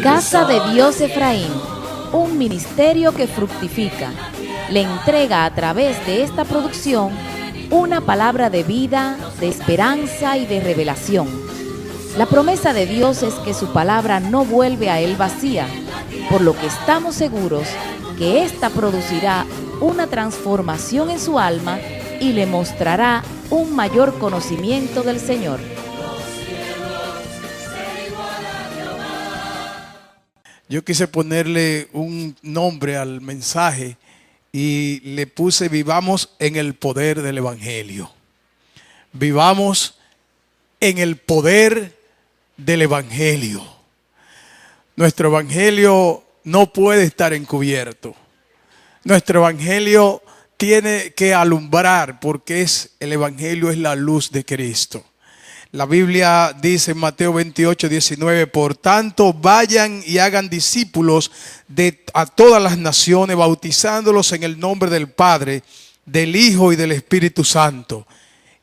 Casa de Dios Efraín, un ministerio que fructifica, le entrega a través de esta producción una palabra de vida, de esperanza y de revelación. La promesa de Dios es que su palabra no vuelve a él vacía, por lo que estamos seguros que ésta producirá una transformación en su alma y le mostrará un mayor conocimiento del Señor. Yo quise ponerle un nombre al mensaje y le puse: vivamos en el poder del Evangelio. Vivamos en el poder del Evangelio. Nuestro Evangelio no puede estar encubierto. Nuestro Evangelio tiene que alumbrar, porque el Evangelio es la luz de Cristo. La Biblia dice en Mateo 28, 19: por tanto, vayan y hagan discípulos a todas las naciones, bautizándolos en el nombre del Padre, del Hijo y del Espíritu Santo.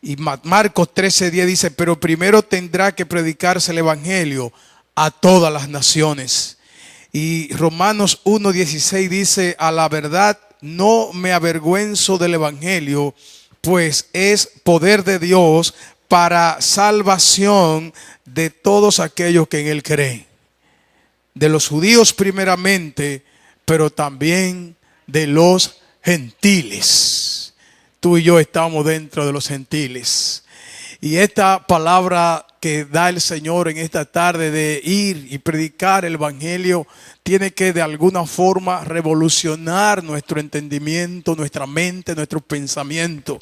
Y Marcos 13:10 dice: pero primero tendrá que predicarse el Evangelio a todas las naciones. Y Romanos 1:16 dice: a la verdad no me avergüenzo del Evangelio, pues es poder de Dios para salvación de todos aquellos que en él creen. De los judíos primeramente, pero también de los gentiles. Tú y yo estamos dentro de los gentiles. Y esta palabra que da el Señor en esta tarde de ir y predicar el Evangelio tiene que de alguna forma revolucionar nuestro entendimiento, nuestra mente, nuestro pensamiento.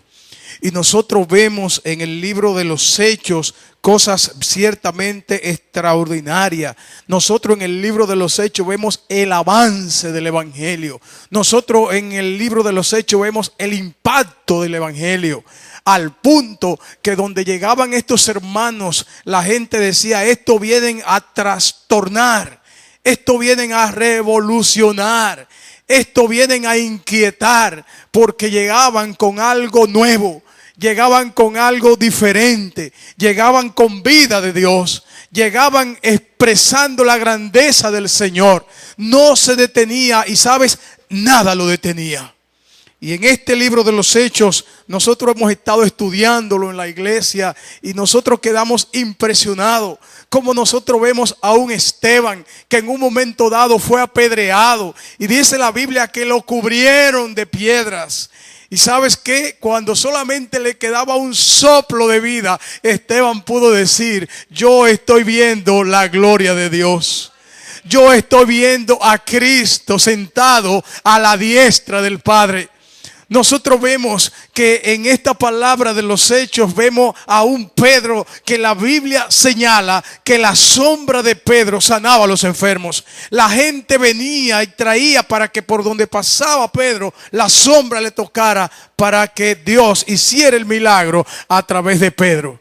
Y nosotros vemos en el libro de los Hechos cosas ciertamente extraordinarias. Nosotros en el libro de los Hechos vemos el avance del Evangelio. Nosotros en el libro de los Hechos vemos el impacto del Evangelio. Al punto que donde llegaban estos hermanos, la gente decía: esto vienen a trastornar, esto vienen a revolucionar, esto vienen a inquietar, porque llegaban con algo nuevo, llegaban con algo diferente, llegaban con vida de Dios, llegaban expresando la grandeza del Señor. No se detenía y, ¿sabes?, nada lo detenía. Y en este libro de los Hechos nosotros hemos estado estudiándolo en la iglesia y nosotros quedamos impresionados. Como nosotros vemos a un Esteban que en un momento dado fue apedreado. Y dice la Biblia que lo cubrieron de piedras. Y ¿sabes qué? Cuando solamente le quedaba un soplo de vida, Esteban pudo decir: yo estoy viendo la gloria de Dios. Yo estoy viendo a Cristo sentado a la diestra del Padre. Nosotros vemos que en esta palabra de los Hechos vemos a un Pedro que la Biblia señala que la sombra de Pedro sanaba a los enfermos. La gente venía y traía para que por donde pasaba Pedro la sombra le tocara, para que Dios hiciera el milagro a través de Pedro.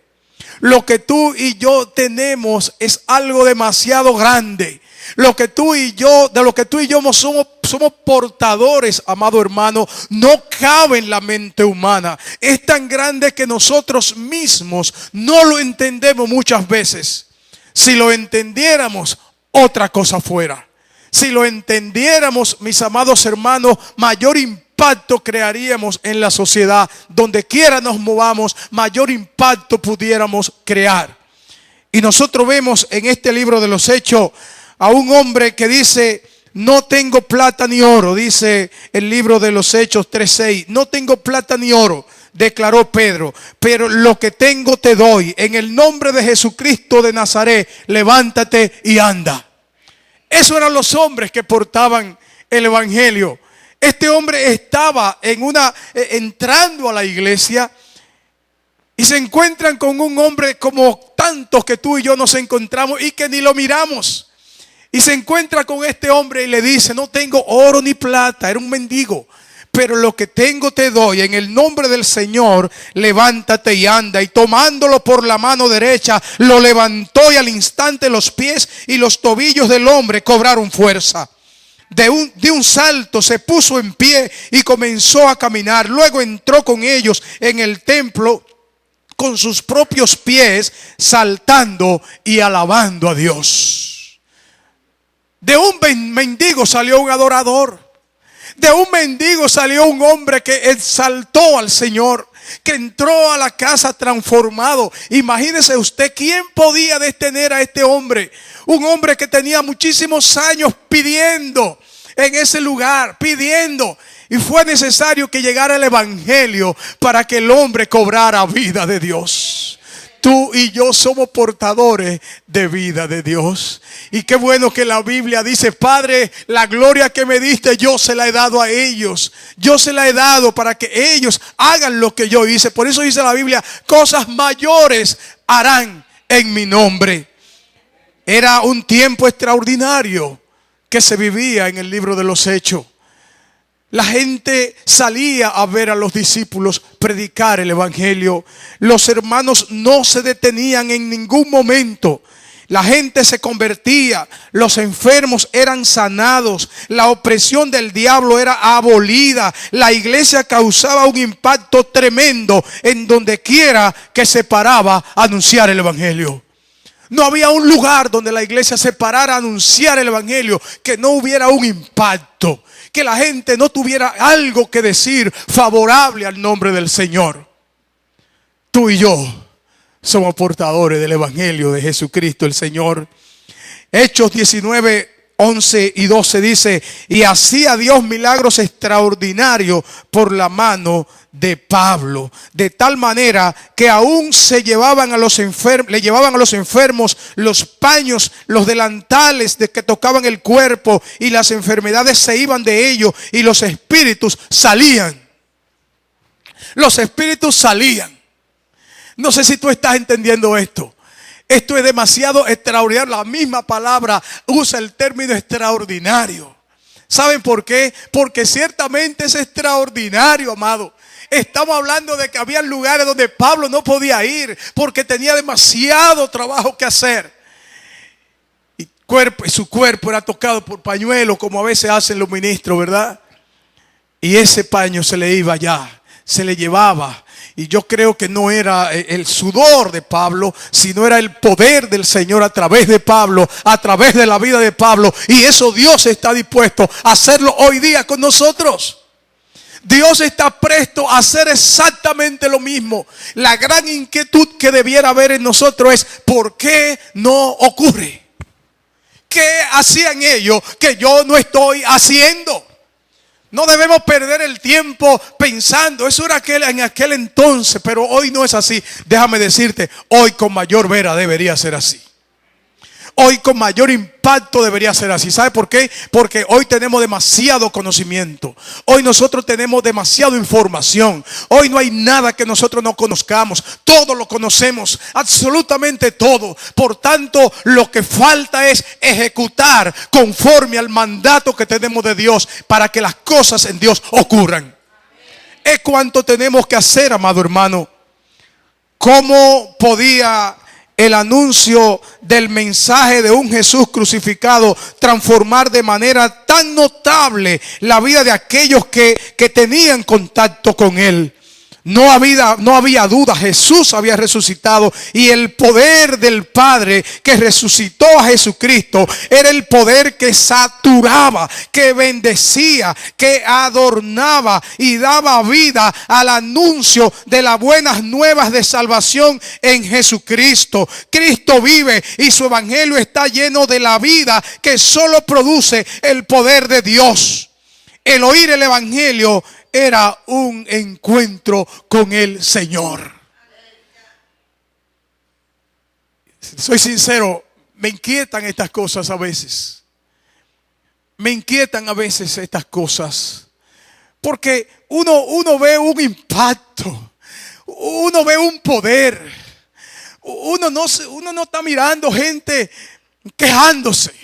Lo que tú y yo tenemos es algo demasiado grande. De lo que tú y yo somos portadores, amado hermano, no cabe en la mente humana. Es tan grande que nosotros mismos no lo entendemos muchas veces. Si lo entendiéramos, otra cosa fuera. Si lo entendiéramos, mis amados hermanos, mayor impacto crearíamos en la sociedad. Donde quiera nos movamos, mayor impacto pudiéramos crear. Y nosotros vemos en este libro de los Hechos a un hombre que dice: no tengo plata ni oro. Dice el libro de los Hechos 3:6: no tengo plata ni oro, declaró Pedro, pero lo que tengo te doy. En el nombre de Jesucristo de Nazaret, levántate y anda. Esos eran los hombres que portaban el Evangelio. Este hombre estaba entrando a la iglesia y se encuentran con un hombre como tantos que tú y yo nos encontramos y que ni lo miramos. Y se encuentra con este hombre y le dice: no tengo oro ni plata. Era un mendigo. Pero lo que tengo te doy. En el nombre del Señor, levántate y anda. Y tomándolo por la mano derecha, lo levantó, y al instante los pies y los tobillos del hombre cobraron fuerza. De un salto se puso en pie y comenzó a caminar. Luego entró con ellos en el templo con sus propios pies, saltando y alabando a Dios. De un mendigo salió un adorador. De un mendigo salió un hombre que exaltó al Señor, que entró a la casa transformado. Imagínese usted, ¿quién podía detener a este hombre? Un hombre que tenía muchísimos años pidiendo en ese lugar, pidiendo. Y fue necesario que llegara el evangelio para que el hombre cobrara vida de Dios. Tú y yo somos portadores de vida de Dios. Y qué bueno que la Biblia dice: Padre, la gloria que me diste yo se la he dado a ellos. Yo se la he dado para que ellos hagan lo que yo hice. Por eso dice la Biblia: cosas mayores harán en mi nombre. Era un tiempo extraordinario que se vivía en el libro de los Hechos. La gente salía a ver a los discípulos predicar el evangelio. Los hermanos no se detenían en ningún momento. La gente se convertía, los enfermos eran sanados, la opresión del diablo era abolida. La iglesia causaba un impacto tremendo en donde quiera que se paraba a anunciar el evangelio. No había un lugar donde la iglesia se parara a anunciar el evangelio que no hubiera un impacto, que la gente no tuviera algo que decir favorable al nombre del Señor. Tú y yo somos portadores del evangelio de Jesucristo el Señor. Hechos 19, 11 y 12 dice: y hacía Dios milagros extraordinarios por la mano de Pablo, de tal manera que aún le llevaban a los enfermos los paños, los delantales de que tocaban el cuerpo, y las enfermedades se iban de ellos y los espíritus salían. Los espíritus salían. No sé si tú estás entendiendo esto. Esto es demasiado extraordinario. La misma palabra usa el término extraordinario. ¿Saben por qué? Porque ciertamente es extraordinario, amado. Estamos hablando de que había lugares donde Pablo no podía ir porque tenía demasiado trabajo que hacer. Y su cuerpo era tocado por pañuelos, como a veces hacen los ministros, ¿verdad? Y ese paño se le iba allá, se le llevaba. Y yo creo que no era el sudor de Pablo, sino era el poder del Señor a través de Pablo, a través de la vida de Pablo. Y eso Dios está dispuesto a hacerlo hoy día con nosotros. Dios está presto a hacer exactamente lo mismo. La gran inquietud que debiera haber en nosotros es: ¿por qué no ocurre? ¿Qué hacían ellos que yo no estoy haciendo? No debemos perder el tiempo pensando, eso era en aquel entonces, pero hoy no es así. Déjame decirte, hoy con mayor vera debería ser así. Hoy con mayor impacto debería ser así. ¿Sabe por qué? Porque hoy tenemos demasiado conocimiento. Hoy nosotros tenemos demasiada información. Hoy no hay nada que nosotros no conozcamos. Todo lo conocemos, absolutamente todo. Por tanto, lo que falta es ejecutar conforme al mandato que tenemos de Dios para que las cosas en Dios ocurran. Es cuanto tenemos que hacer, amado hermano. ¿Cómo podía el anuncio del mensaje de un Jesús crucificado transformar de manera tan notable la vida de aquellos que tenían contacto con Él? No había duda, Jesús había resucitado, y el poder del Padre que resucitó a Jesucristo era el poder que saturaba, que bendecía, que adornaba y daba vida al anuncio de las buenas nuevas de salvación en Jesucristo. Cristo vive y su evangelio está lleno de la vida que solo produce el poder de Dios. El oír el evangelio era un encuentro con el Señor. Soy sincero, me inquietan estas cosas a veces. Me inquietan a veces estas cosas. Porque uno ve un impacto. Uno ve un poder. Uno no está mirando gente quejándose.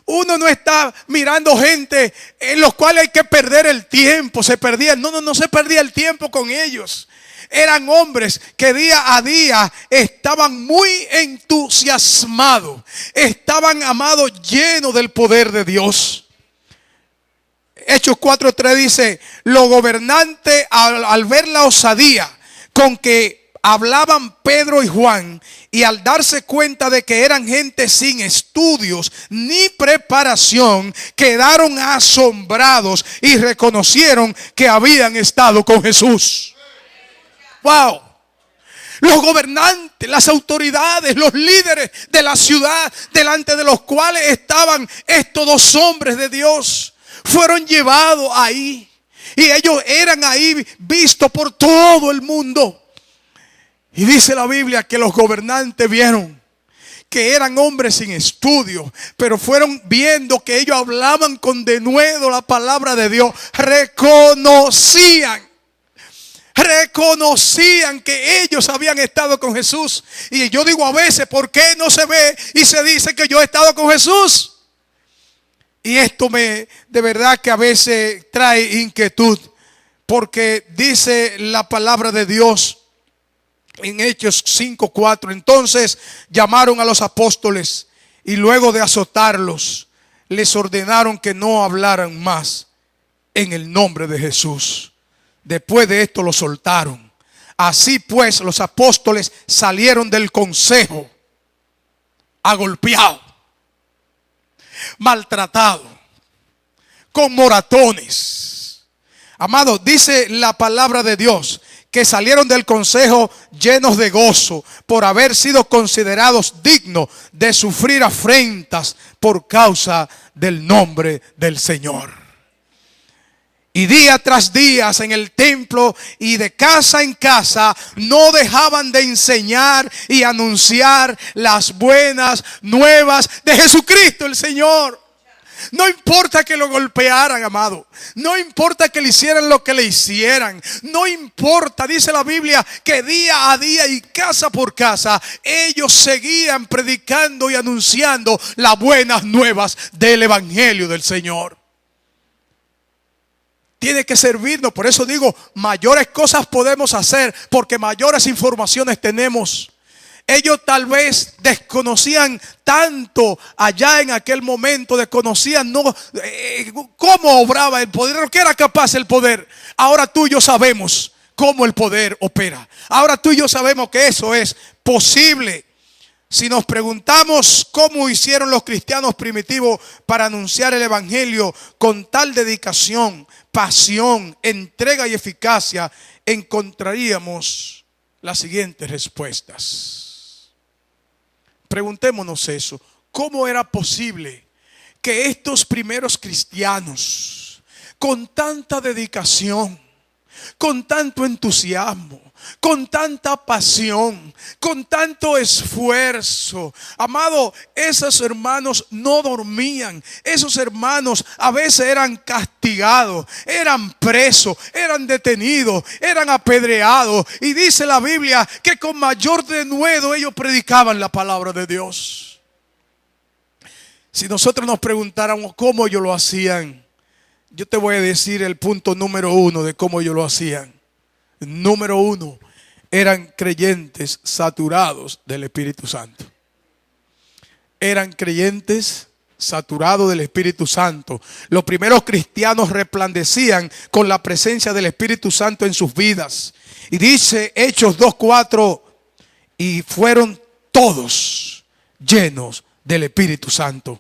Uno no está mirando gente en los cuales hay que perder el tiempo. Se perdía, no se perdía el tiempo con ellos. Eran hombres que día a día estaban muy entusiasmados. Estaban, amados, llenos del poder de Dios. Hechos 4:3 dice: los gobernantes al ver la osadía con que hablaban Pedro y Juan, y al darse cuenta de que eran gente sin estudios ni preparación, quedaron asombrados y reconocieron que habían estado con Jesús. ¡Wow! Los gobernantes, las autoridades, los líderes de la ciudad delante de los cuales estaban estos dos hombres de Dios, fueron llevados ahí. Y ellos eran ahí vistos por todo el mundo. Y dice la Biblia que los gobernantes vieron que eran hombres sin estudio, pero fueron viendo que ellos hablaban con denuedo la palabra de Dios. Reconocían que ellos habían estado con Jesús. Y yo digo a veces, ¿por qué no se ve y se dice que yo he estado con Jesús? Y esto de verdad que a veces trae inquietud, porque dice la palabra de Dios en Hechos 5:4. Entonces llamaron a los apóstoles y luego de azotarlos, les ordenaron que no hablaran más en el nombre de Jesús. Después de esto los soltaron. Así pues los apóstoles salieron del consejo agolpeados, maltratados, con moratones. Amados, dice la palabra de Dios que salieron del consejo llenos de gozo por haber sido considerados dignos de sufrir afrentas por causa del nombre del Señor. Y día tras día en el templo y de casa en casa no dejaban de enseñar y anunciar las buenas nuevas de Jesucristo el Señor. No importa que lo golpearan, amado. No importa que le hicieran lo que le hicieran. No importa, dice la Biblia, que día a día y casa por casa ellos seguían predicando y anunciando las buenas nuevas del Evangelio del Señor. Tiene que servirnos. Por eso digo, mayores cosas podemos hacer porque mayores informaciones tenemos. Ellos tal vez desconocían tanto allá en aquel momento, desconocían cómo obraba el poder, lo que era capaz el poder. Ahora tú y yo sabemos cómo el poder opera. Ahora tú y yo sabemos que eso es posible. Si nos preguntamos cómo hicieron los cristianos primitivos para anunciar el Evangelio con tal dedicación, pasión, entrega y eficacia, encontraríamos las siguientes respuestas. Preguntémonos eso. ¿Cómo era posible que estos primeros cristianos, con tanta dedicación, con tanto entusiasmo, con tanta pasión, con tanto esfuerzo, amado, esos hermanos no dormían? Esos hermanos a veces eran castigados, eran presos, eran detenidos, eran apedreados. Y dice la Biblia que con mayor denuedo ellos predicaban la palabra de Dios. Si nosotros nos preguntáramos cómo ellos lo hacían, yo te voy a decir el punto número 1 de cómo ellos lo hacían. Número 1, eran creyentes saturados del Espíritu Santo. Eran creyentes saturados del Espíritu Santo. Los primeros cristianos resplandecían con la presencia del Espíritu Santo en sus vidas. Y dice Hechos 2:4, y fueron todos llenos del Espíritu Santo.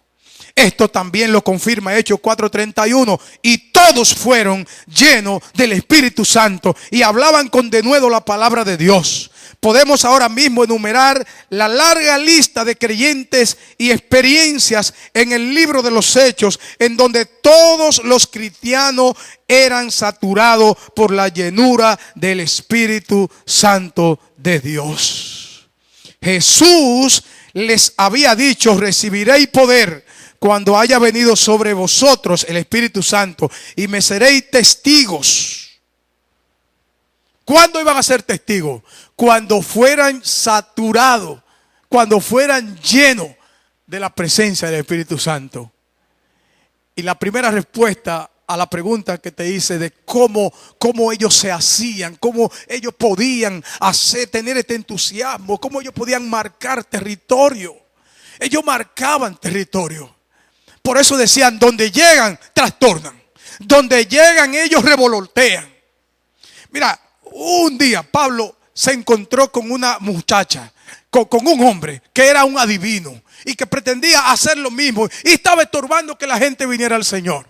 Esto también lo confirma Hechos 4:31. Y todos fueron llenos del Espíritu Santo y hablaban con denuedo la palabra de Dios. Podemos ahora mismo enumerar la larga lista de creyentes y experiencias en el libro de los Hechos, en donde todos los cristianos eran saturados por la llenura del Espíritu Santo de Dios. Jesús les había dicho: recibiréis poder cuando haya venido sobre vosotros el Espíritu Santo, y me seréis testigos. ¿Cuándo iban a ser testigos? Cuando fueran saturados, cuando fueran llenos de la presencia del Espíritu Santo. Y la primera respuesta a la pregunta que te hice de cómo ellos se hacían, cómo ellos podían tener este entusiasmo, cómo ellos podían marcar territorio. Ellos marcaban territorio. Por eso decían, donde llegan, trastornan. Donde llegan, ellos revolotean. Mira, un día Pablo se encontró con una muchacha, con un hombre que era un adivino y que pretendía hacer lo mismo y estaba estorbando que la gente viniera al Señor.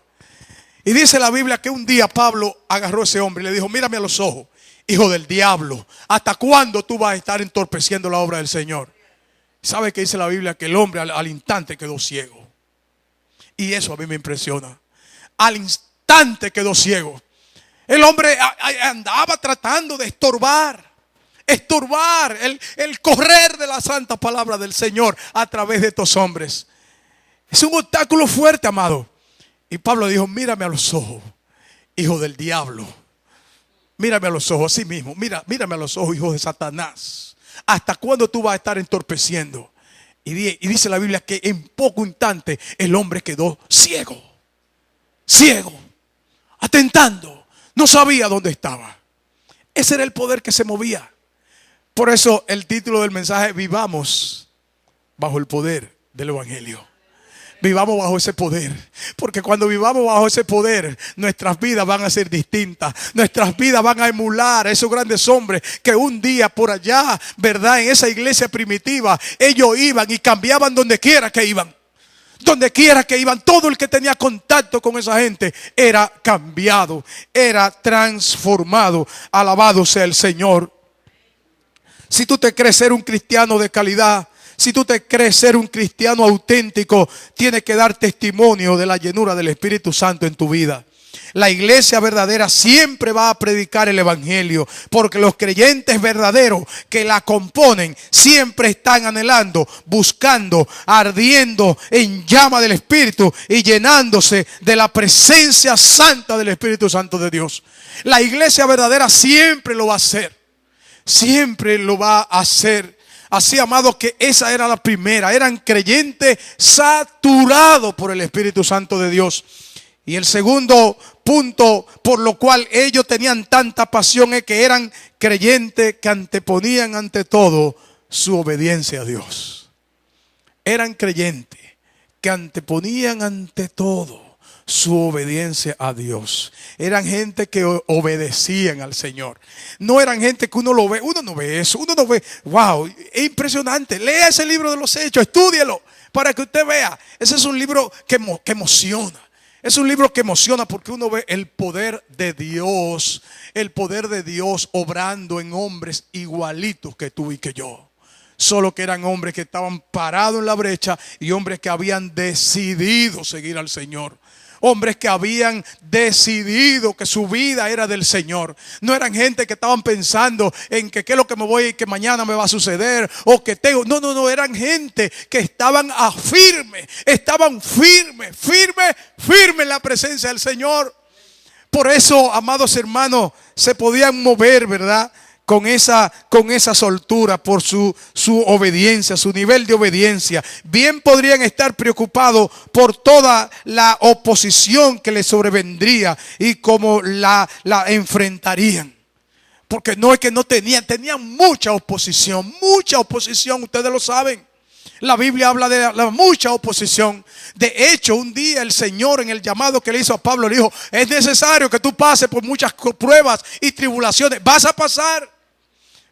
Y dice la Biblia que un día Pablo agarró a ese hombre y le dijo: mírame a los ojos, hijo del diablo, ¿hasta cuándo tú vas a estar entorpeciendo la obra del Señor? ¿Sabe qué dice la Biblia? Que el hombre al instante quedó ciego. Y eso a mí me impresiona. Al instante quedó ciego. El hombre andaba tratando de estorbar el correr de la santa palabra del Señor a través de estos hombres. Es un obstáculo fuerte, amado. Y Pablo dijo: mírame a los ojos, hijo del diablo. Mírame a los ojos, así mismo. Mírame a los ojos, hijo de Satanás. ¿Hasta cuándo tú vas a estar entorpeciendo? Y dice la Biblia que en poco instante el hombre quedó ciego, atentando, no sabía dónde estaba. Ese era el poder que se movía. Por eso el título del mensaje: vivamos bajo el poder del Evangelio. Vivamos bajo ese poder, porque cuando vivamos bajo ese poder, nuestras vidas van a ser distintas. Nuestras vidas van a emular a esos grandes hombres que un día por allá, ¿verdad?, en esa iglesia primitiva, ellos iban y cambiaban donde quiera que iban. Donde quiera que iban, todo el que tenía contacto con esa gente era cambiado, era transformado. Alabado sea el Señor. Si tú te crees ser un cristiano de calidad, si tú te crees ser un cristiano auténtico, tienes que dar testimonio de la llenura del Espíritu Santo en tu vida. La iglesia verdadera siempre va a predicar el Evangelio, porque los creyentes verdaderos que la componen siempre están anhelando, buscando, ardiendo en llama del Espíritu y llenándose de la presencia santa del Espíritu Santo de Dios. La iglesia verdadera siempre lo va a hacer. Siempre lo va a hacer. Así, amado, que esa era la primera. Eran creyentes saturados por el Espíritu Santo de Dios. Y el segundo punto por lo cual ellos tenían tanta pasión es que eran creyentes que anteponían ante todo su obediencia a Dios. Eran creyentes que anteponían ante todo su obediencia a Dios. Eran gente que obedecían al Señor. No eran gente que uno lo ve, uno no ve eso, uno no ve, wow, es impresionante. Lea ese libro de los Hechos, estúdielo para que usted vea. Ese es un libro que emociona. Es un libro que emociona porque uno ve el poder de Dios obrando en hombres igualitos que tú y que yo. Solo que eran hombres que estaban parados en la brecha y hombres que habían decidido seguir al Señor. Hombres que habían decidido que su vida era del Señor. No eran gente que estaban pensando en que qué es lo que me voy y que mañana me va a suceder o que tengo. No, eran gente que estaban firme en la presencia del Señor. Por eso, amados hermanos, se podían mover, ¿verdad?, con esa soltura por su obediencia, su nivel de obediencia. Bien podrían estar preocupados por toda la oposición que les sobrevendría y cómo la enfrentarían. Porque no es que no tenían mucha oposición, ustedes lo saben. La Biblia habla de la mucha oposición. De hecho, un día el Señor, en el llamado que le hizo a Pablo, le dijo: es necesario que tú pases por muchas pruebas y tribulaciones. Vas a pasar.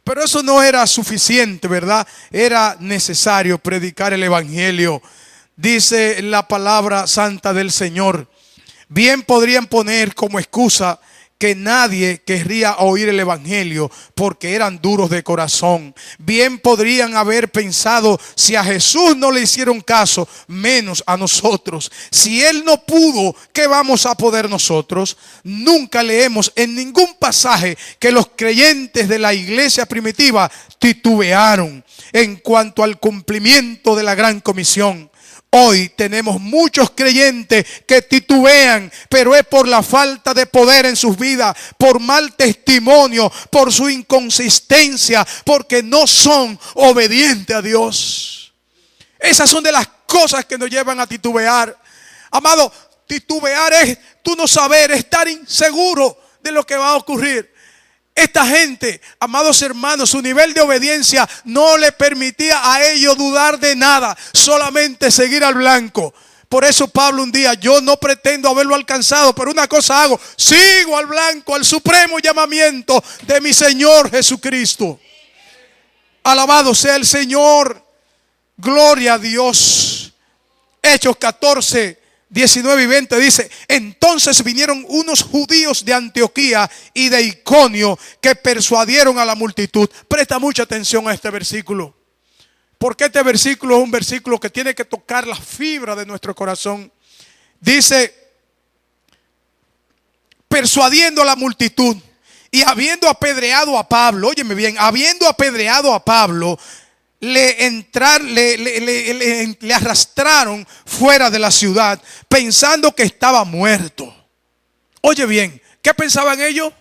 Pero eso no era suficiente, ¿verdad? Era necesario predicar el Evangelio. Dice la palabra santa del Señor: bien podrían poner como excusa que nadie querría oír el Evangelio porque eran duros de corazón. Bien podrían haber pensado: si a Jesús no le hicieron caso, menos a nosotros. Si Él no pudo, ¿qué vamos a poder nosotros? Nunca leemos en ningún pasaje que los creyentes de la iglesia primitiva titubearon en cuanto al cumplimiento de la gran comisión. Hoy tenemos muchos creyentes que titubean, pero es por la falta de poder en sus vidas, por mal testimonio, por su inconsistencia, porque no son obedientes a Dios. Esas son de las cosas que nos llevan a titubear. Amado, titubear es tú no saber, estar inseguro de lo que va a ocurrir. Esta gente, amados hermanos, su nivel de obediencia no le permitía a ellos dudar de nada, solamente seguir al blanco. Por eso Pablo un día: yo no pretendo haberlo alcanzado, pero una cosa hago: sigo al blanco, al supremo llamamiento de mi Señor Jesucristo. Alabado sea el Señor. Gloria a Dios. Hechos 14, 19 y 20 dice: entonces vinieron unos judíos de Antioquía y de Iconio que persuadieron a la multitud. Presta mucha atención a este versículo, porque este versículo es un versículo que tiene que tocar la fibra de nuestro corazón. Dice: persuadiendo a la multitud, y habiendo apedreado a Pablo, óyeme bien, habiendo apedreado a Pablo, le arrastraron fuera de la ciudad, pensando que estaba muerto. Oye bien, ¿qué pensaban ellos?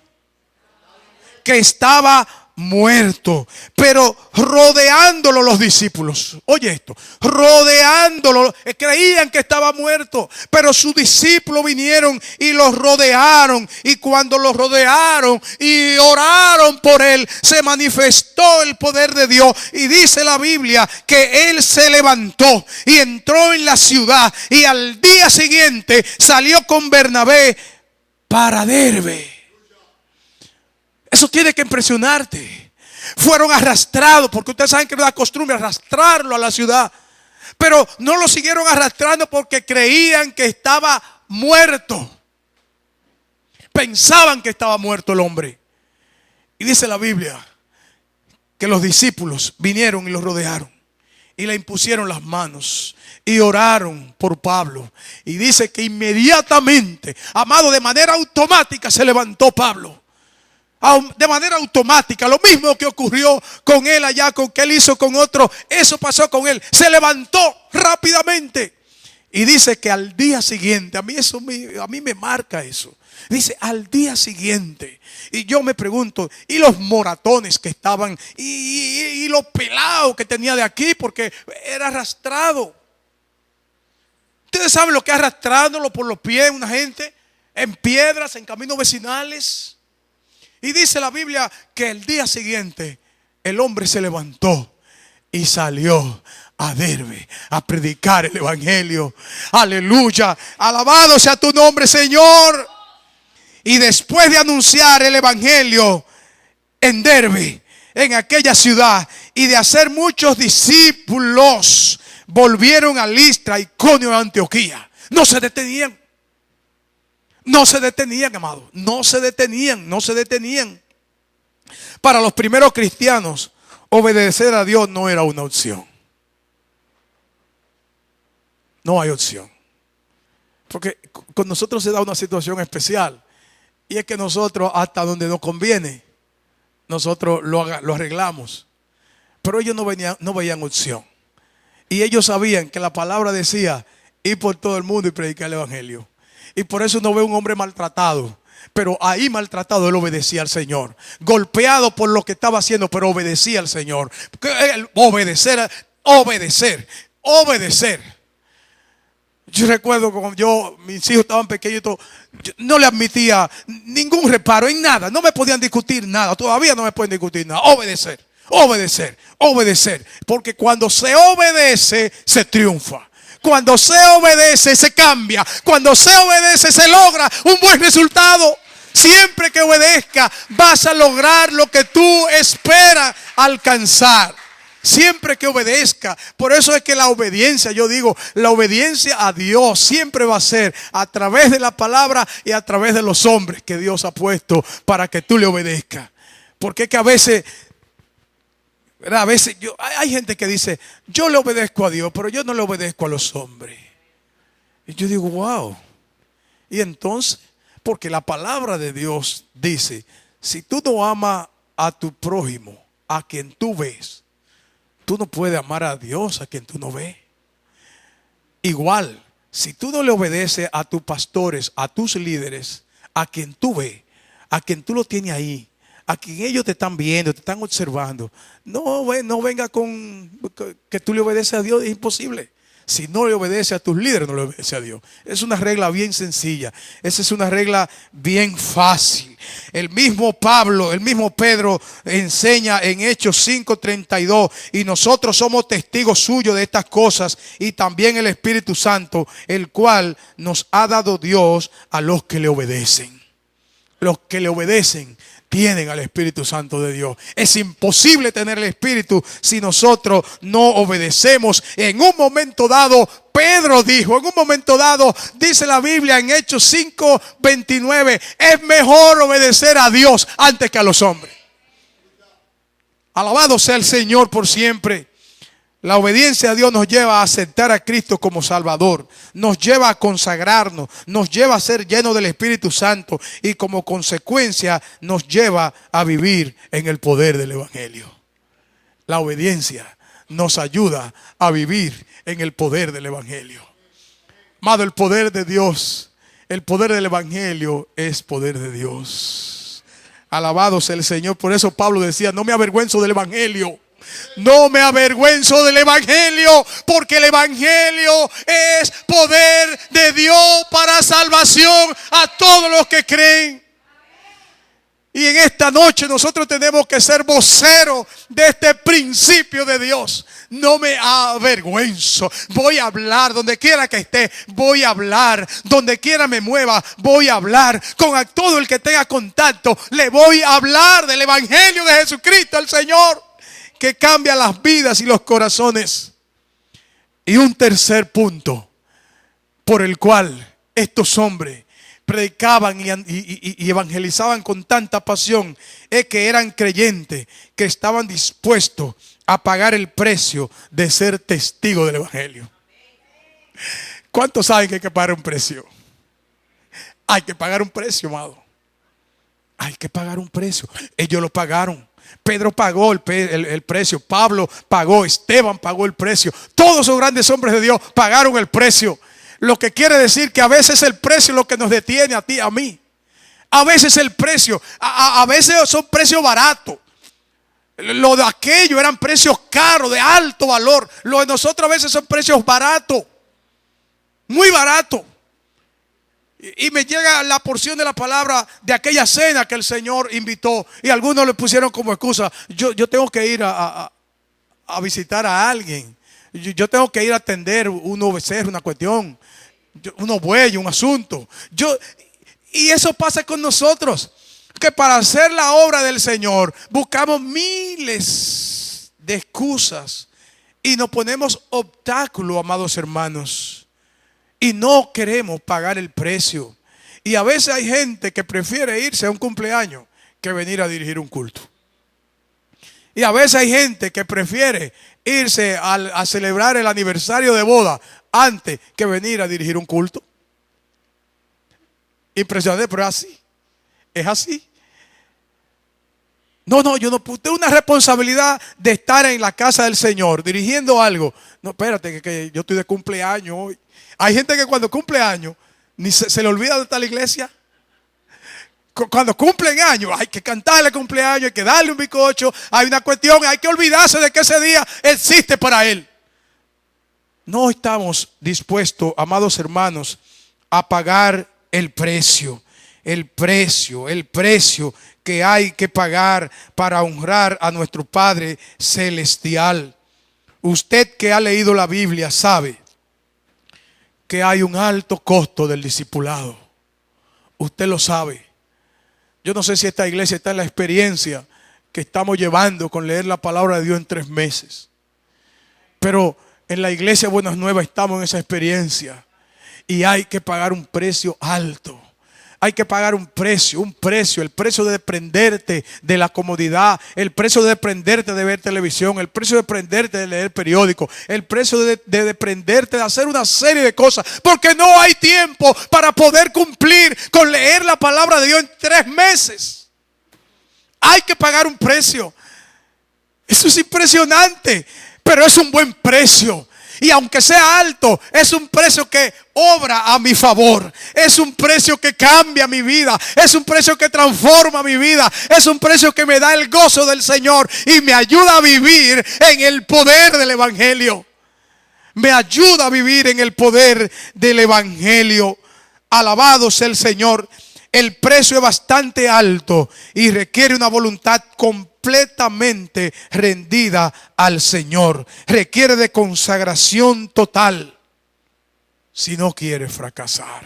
Que estaba muerto. Pero rodeándolo los discípulos, oye esto, rodeándolo, creían que estaba muerto, pero sus discípulos vinieron y los rodearon, y cuando los rodearon y oraron por él, se manifestó el poder de Dios. Y dice la Biblia que él se levantó y entró en la ciudad, y al día siguiente salió con Bernabé para Derbe. Eso tiene que impresionarte. Fueron arrastrados, porque ustedes saben que no es la costumbre arrastrarlo a la ciudad, pero no lo siguieron arrastrando porque creían que estaba muerto. Pensaban que estaba muerto el hombre. Y dice la Biblia que los discípulos vinieron y lo rodearon y le impusieron las manos y oraron por Pablo. Y dice que inmediatamente, amado, de manera automática se levantó Pablo. De manera automática, lo mismo que ocurrió con él allá, con que él hizo con otro, eso pasó con él. Se levantó rápidamente. Y dice que al día siguiente, a mí me marca eso. Dice al día siguiente. Y yo me pregunto, ¿y los moratones que estaban? Y los pelados que tenía de aquí, porque era arrastrado. Ustedes saben lo que es arrastrándolo por los pies una gente, en piedras, en caminos vecinales. Y dice la Biblia que el día siguiente el hombre se levantó y salió a Derbe a predicar el evangelio. Aleluya, alabado sea tu nombre, Señor. Y después de anunciar el evangelio en Derbe, en aquella ciudad, y de hacer muchos discípulos, volvieron a Listra, Iconio y Antioquía. No se detenían. No se detenían, amado. No se detenían. Para los primeros cristianos, obedecer a Dios no era una opción. No hay opción. Porque con nosotros se da una situación especial. Y es que nosotros, hasta donde nos conviene, nosotros lo arreglamos. Pero ellos no veían opción. Y ellos sabían que la palabra decía: ir por todo el mundo y predicar el evangelio. Y por eso no ve un hombre maltratado. Pero ahí maltratado él obedecía al Señor. Golpeado por lo que estaba haciendo, pero obedecía al Señor. Obedecer. Yo recuerdo cuando mis hijos estaban pequeñitos, yo no le admitía ningún reparo en nada. No me podían discutir nada. Todavía no me pueden discutir nada. Obedecer. Porque cuando se obedece, se triunfa. Cuando se obedece, se cambia. Cuando se obedece, se logra un buen resultado. Siempre que obedezca, vas a lograr lo que tú esperas alcanzar. Siempre que obedezca. Por eso es que la obediencia, yo digo, la obediencia a Dios siempre va a ser a través de la palabra y a través de los hombres que Dios ha puesto para que tú le obedezcas. Porque es que a veces hay gente que dice: yo le obedezco a Dios, pero yo no le obedezco a los hombres. Y yo digo: wow. Y entonces, porque la palabra de Dios dice: si tú no amas a tu prójimo, a quien tú ves, tú no puedes amar a Dios a quien tú no ves. Igual, si tú no le obedeces a tus pastores, a tus líderes, a quien tú ves, a quien tú lo tienes ahí, a quien ellos te están viendo, te están observando, no venga con que tú le obedeces a Dios, es imposible. Si no le obedece a tus líderes, no le obedece a Dios. Es una regla bien sencilla. Esa es una regla bien fácil. El mismo Pablo, el mismo Pedro enseña en Hechos 5:32, y nosotros somos testigos suyos de estas cosas, y también el Espíritu Santo, el cual nos ha dado Dios a los que le obedecen. Los que le obedecen tienen al Espíritu Santo de Dios. Es imposible tener el Espíritu si nosotros no obedecemos. En un momento dado, Pedro dijo, en un momento dado, dice la Biblia en Hechos 5:29, es mejor obedecer a Dios antes que a los hombres. Alabado sea el Señor por siempre. La obediencia a Dios nos lleva a aceptar a Cristo como Salvador, nos lleva a consagrarnos, nos lleva a ser llenos del Espíritu Santo, y como consecuencia nos lleva a vivir en el poder del Evangelio. La obediencia nos ayuda a vivir en el poder del Evangelio. Amado, el poder de Dios, el poder del Evangelio es poder de Dios. Alabado sea el Señor. Por eso Pablo decía, no me avergüenzo del Evangelio. No me avergüenzo del Evangelio, porque el Evangelio es poder de Dios para salvación a todos los que creen. Y en esta noche nosotros tenemos que ser voceros de este principio de Dios. No me avergüenzo. Voy a hablar donde quiera que esté. Voy a hablar donde quiera me mueva. Voy a hablar con todo el que tenga contacto. Le voy a hablar del Evangelio de Jesucristo, el Señor, que cambia las vidas y los corazones. Y un tercer punto por el cual estos hombres predicaban y evangelizaban con tanta pasión es que eran creyentes que estaban dispuestos a pagar el precio de ser testigos del Evangelio. ¿Cuántos saben que hay que pagar un precio? Hay que pagar un precio, amado. Hay que pagar un precio. Ellos lo pagaron. Pedro pagó el precio, Pablo pagó, Esteban pagó el precio. Todos esos grandes hombres de Dios pagaron el precio. Lo que quiere decir que a veces el precio es lo que nos detiene a ti, a mí. A veces el precio, a veces son precios baratos. Lo de aquello eran precios caros, de alto valor. Lo de nosotros a veces son precios baratos, muy baratos. Y me llega la porción de la palabra de aquella cena que el Señor invitó, y algunos le pusieron como excusa, yo tengo que ir a visitar a alguien, yo tengo que ir a atender unos becerros, una cuestión, unos bueyes, un asunto. Y eso pasa con nosotros, que para hacer la obra del Señor buscamos miles de excusas y nos ponemos obstáculos, amados hermanos. Y no queremos pagar el precio. Y a veces hay gente que prefiere irse a un cumpleaños que venir a dirigir un culto. Y a veces hay gente que prefiere irse a celebrar el aniversario de boda antes que venir a dirigir un culto. Impresionante, pero es así. Es así. No, yo no tengo una responsabilidad de estar en la casa del Señor dirigiendo algo. No, espérate, que yo estoy de cumpleaños hoy. Hay gente que cuando cumple años ni se le olvida de estar la iglesia. Cuando cumplen años hay que cantarle cumpleaños, hay que darle un bizcocho. Hay una cuestión, hay que olvidarse de que ese día existe para él. No estamos dispuestos, amados hermanos, a pagar el precio que hay que pagar para honrar a nuestro Padre Celestial. Usted que ha leído la Biblia sabe que hay un alto costo del discipulado. Usted lo sabe. Yo no sé si esta iglesia está en la experiencia que estamos llevando con leer la palabra de Dios en 3 meses. Pero en la iglesia Buenas Nuevas estamos en esa experiencia. Y hay que pagar un precio alto. Hay que pagar un precio, el precio de desprenderte de la comodidad, el precio de desprenderte de ver televisión, el precio de desprenderte de leer periódico, el precio de desprenderte de hacer una serie de cosas, porque no hay tiempo para poder cumplir con leer la palabra de Dios en 3 meses. Hay que pagar un precio. Eso es impresionante, pero es un buen precio. Y aunque sea alto, es un precio que obra a mi favor. Es un precio que cambia mi vida. Es un precio que transforma mi vida. Es un precio que me da el gozo del Señor y me ayuda a vivir en el poder del Evangelio. Me ayuda a vivir en el poder del Evangelio. Alabado sea el Señor. El precio es bastante alto y requiere una voluntad completamente rendida al Señor. Requiere de consagración total. Si no quiere fracasar.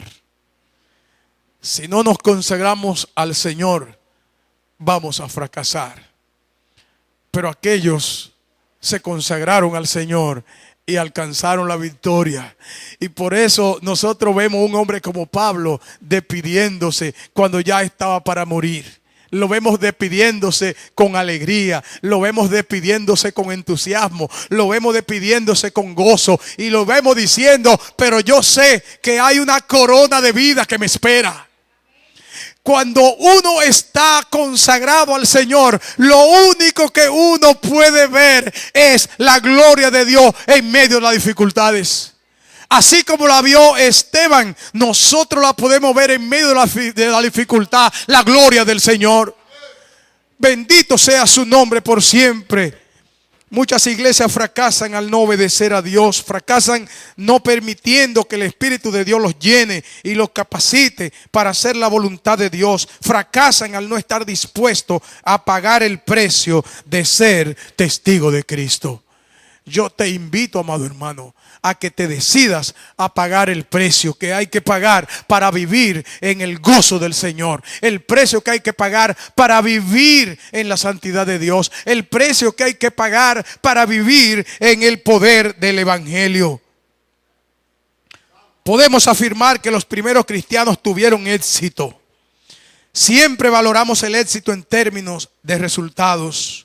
Si no nos consagramos al Señor, vamos a fracasar. Pero aquellos se consagraron al Señor y alcanzaron la victoria. Y por eso nosotros vemos un hombre como Pablo despidiéndose cuando ya estaba para morir. Lo vemos despidiéndose con alegría, lo vemos despidiéndose con entusiasmo, lo vemos despidiéndose con gozo y lo vemos diciendo: pero yo sé que hay una corona de vida que me espera. Cuando uno está consagrado al Señor, lo único que uno puede ver es la gloria de Dios en medio de las dificultades. Así como la vio Esteban, nosotros la podemos ver en medio de la dificultad, la gloria del Señor. Bendito sea su nombre por siempre. Muchas iglesias fracasan al no obedecer a Dios, fracasan no permitiendo que el Espíritu de Dios los llene y los capacite para hacer la voluntad de Dios. Fracasan al no estar dispuestos a pagar el precio de ser testigo de Cristo. Yo te invito, amado hermano, a que te decidas a pagar el precio que hay que pagar para vivir en el gozo del Señor. El precio que hay que pagar para vivir en la santidad de Dios. El precio que hay que pagar para vivir en el poder del Evangelio. Podemos afirmar que los primeros cristianos tuvieron éxito. Siempre valoramos el éxito en términos de resultados.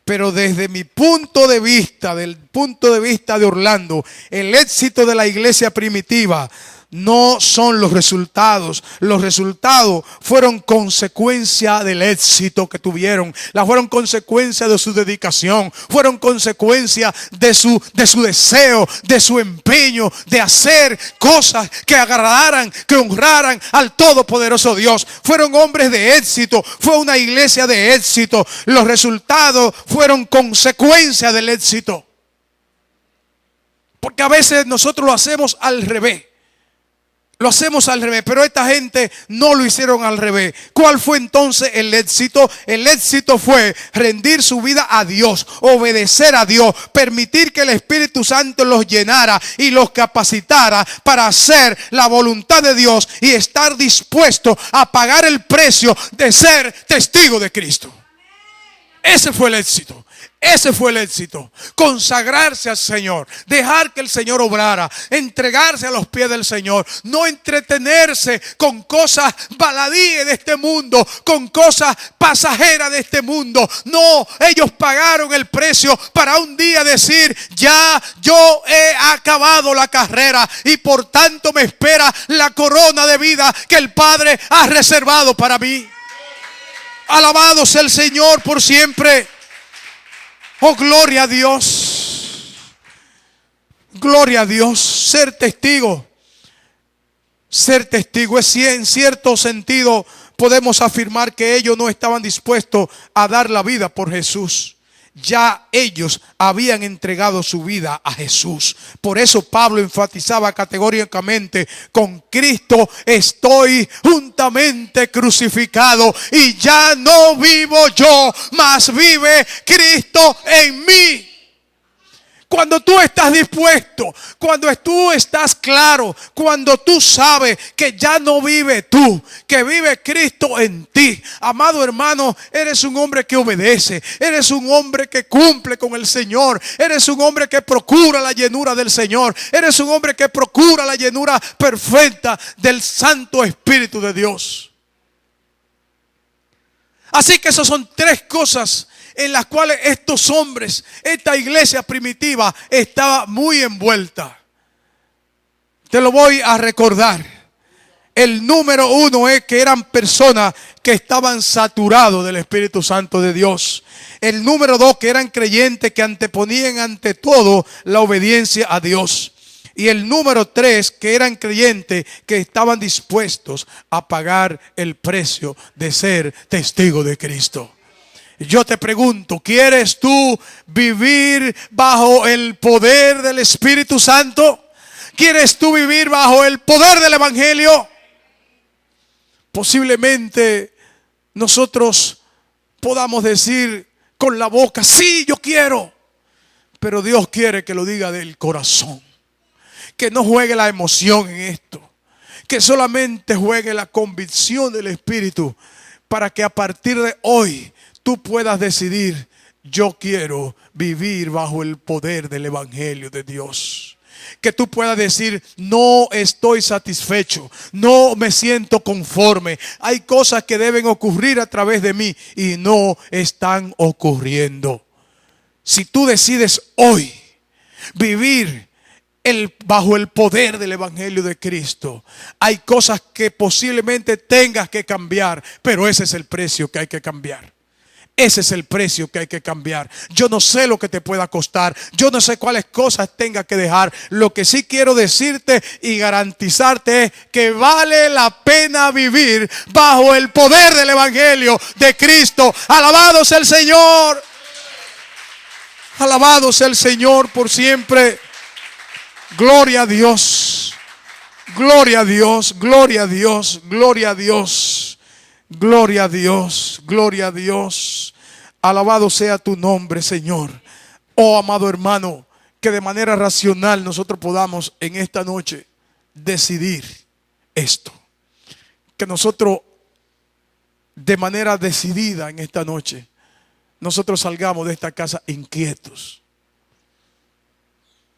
Pero desde mi punto de vista, del punto de vista de Orlando, el éxito de la iglesia primitiva no son los resultados. Los resultados fueron consecuencia del éxito que tuvieron. Fueron consecuencia de su dedicación. Fueron consecuencia de su deseo, de su empeño de hacer cosas que agradaran, que honraran al todopoderoso Dios. Fueron hombres de éxito. Fue una iglesia de éxito. Los resultados fueron consecuencia del éxito. Porque a veces nosotros lo hacemos al revés. Lo hacemos al revés, pero esta gente no lo hicieron al revés. ¿Cuál fue entonces el éxito? El éxito fue rendir su vida a Dios, obedecer a Dios, permitir que el Espíritu Santo los llenara y los capacitara para hacer la voluntad de Dios y estar dispuesto a pagar el precio de ser testigo de Cristo. Ese fue el éxito. Ese fue el éxito. Consagrarse al Señor. Dejar que el Señor obrara. Entregarse a los pies del Señor. No entretenerse con cosas baladíes de este mundo. Con cosas pasajeras de este mundo. No, ellos pagaron el precio para un día decir: ya yo he acabado la carrera y por tanto me espera la corona de vida que el Padre ha reservado para mí. Alabado sea el Señor por siempre. Oh, gloria a Dios. Gloria a Dios. Ser testigo. Ser testigo es, en cierto sentido, podemos afirmar que ellos no estaban dispuestos a dar la vida por Jesús. Ya ellos habían entregado su vida a Jesús. Por eso Pablo enfatizaba categóricamente: con Cristo estoy juntamente crucificado y ya no vivo yo, mas vive Cristo en mí. Cuando tú estás dispuesto, cuando tú estás claro, cuando tú sabes que ya no vive tú, que vive Cristo en ti. Amado hermano, eres un hombre que obedece, eres un hombre que cumple con el Señor, eres un hombre que procura la llenura del Señor, eres un hombre que procura la llenura perfecta del Santo Espíritu de Dios. Así que esas son tres cosas en las cuales estos hombres, esta iglesia primitiva, estaba muy envuelta. Te lo voy a recordar. El número uno es que eran personas que estaban saturados del Espíritu Santo de Dios. El número dos, que eran creyentes que anteponían ante todo la obediencia a Dios. Y el número tres, que eran creyentes que estaban dispuestos a pagar el precio de ser testigo de Cristo. Yo te pregunto, ¿quieres tú vivir bajo el poder del Espíritu Santo? ¿Quieres tú vivir bajo el poder del Evangelio? Posiblemente nosotros podamos decir con la boca, sí, yo quiero. Pero Dios quiere que lo diga del corazón. Que no juegue la emoción en esto. Que solamente juegue la convicción del Espíritu, para que a partir de hoy tú puedas decidir, yo quiero vivir bajo el poder del Evangelio de Dios. Que tú puedas decir, no estoy satisfecho, no me siento conforme. Hay cosas que deben ocurrir a través de mí y no están ocurriendo. Si tú decides hoy vivir bajo el poder del Evangelio de Cristo, hay cosas que posiblemente tengas que cambiar, pero ese es el precio que hay que cambiar. Ese es el precio que hay que cambiar. Yo no sé lo que te pueda costar. Yo no sé cuáles cosas tengas que dejar. Lo que sí quiero decirte y garantizarte es que vale la pena vivir bajo el poder del Evangelio de Cristo. Alabado sea el Señor. Alabado sea el Señor por siempre. Gloria a Dios. Gloria a Dios. Gloria a Dios. Gloria a Dios. Gloria a Dios. Gloria a Dios. Alabado sea tu nombre, Señor. Oh, amado hermano, que de manera racional nosotros podamos en esta noche decidir esto. Que nosotros de manera decidida en esta noche nosotros salgamos de esta casa inquietos.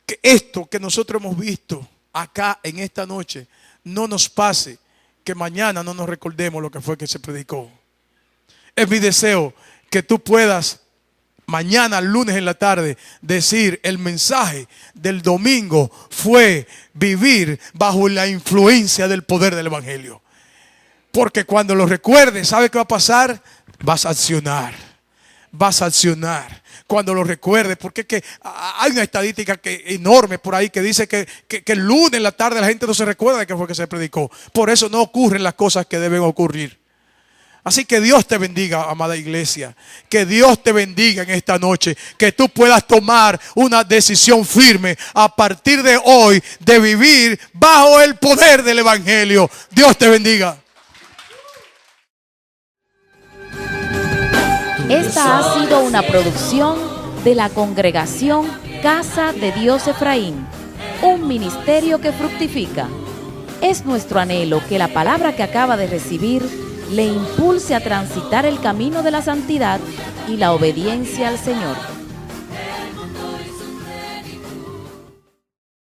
Que esto que nosotros hemos visto acá en esta noche no nos pase, que mañana no nos recordemos lo que fue que se predicó. Es mi deseo que tú puedas mañana, lunes en la tarde, decir, el mensaje del domingo fue vivir bajo la influencia del poder del Evangelio. Porque cuando lo recuerdes, ¿sabe qué va a pasar? Vas a accionar. Vas a accionar. Cuando lo recuerdes, porque es que hay una estadística enorme por ahí que dice que el lunes en la tarde la gente no se recuerda de qué fue que se predicó. Por eso no ocurren las cosas que deben ocurrir. Así que Dios te bendiga, amada iglesia. Que Dios te bendiga en esta noche. Que tú puedas tomar una decisión firme a partir de hoy de vivir bajo el poder del Evangelio. Dios te bendiga. Esta ha sido una producción de la Congregación Casa de Dios Efraín, un ministerio que fructifica. Es nuestro anhelo que la palabra que acaba de recibir le impulse a transitar el camino de la santidad y la obediencia al Señor.